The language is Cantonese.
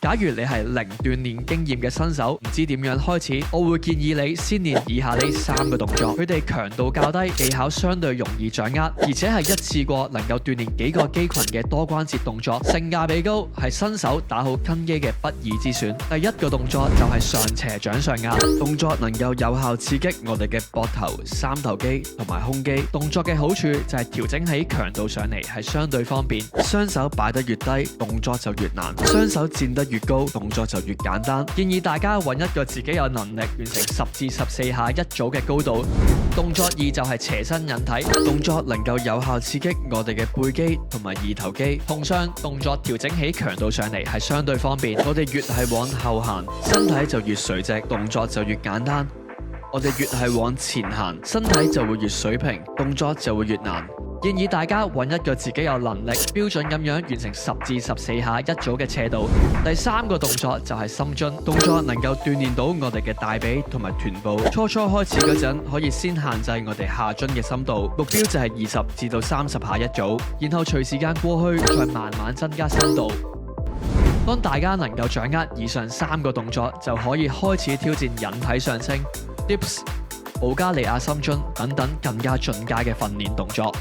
假如你係零鍛煉經驗嘅新手，唔知點樣開始，我會建議你先練以下呢3個動作。佢哋強度較低，技巧相對容易掌握，而且係一次過能夠鍛煉幾個肌群嘅多關節動作，性價比高，係新手打好根基嘅不二之選。第一個動作就係上斜掌上壓，動作能夠有效刺激我哋嘅膊頭、三頭肌同埋胸肌。動作嘅好處就係調整起強度上嚟係相對方便，雙手擺得越低，動作就越難；雙手站得越高，動作就越簡單。建議大家揾一個自己有能力完成10至14下一組嘅高度。動作2就係斜身引體，動作能夠有效刺激我哋嘅背肌同埋二頭肌。同樣，動作調整起強度上嚟係相對方便。我哋越係往後行，身體就越垂直，動作就越簡單；我哋越係往前行，身體就會越水平，動作就會越難。建議大家揾一個自己有能力標準咁樣完成10至14下一組嘅斜度。第3個動作就係深蹲，動作能夠鍛煉到我哋嘅大髀同埋臀部。初開始嗰陣可以先限制我哋下蹲嘅深度，目標就係20至到30下一組，然後隨時間過去再慢慢增加深度。當大家能夠掌握以上3個動作，就可以開始挑戰引體上升、dips、保加利亞深蹲等等更加進階嘅訓練動作。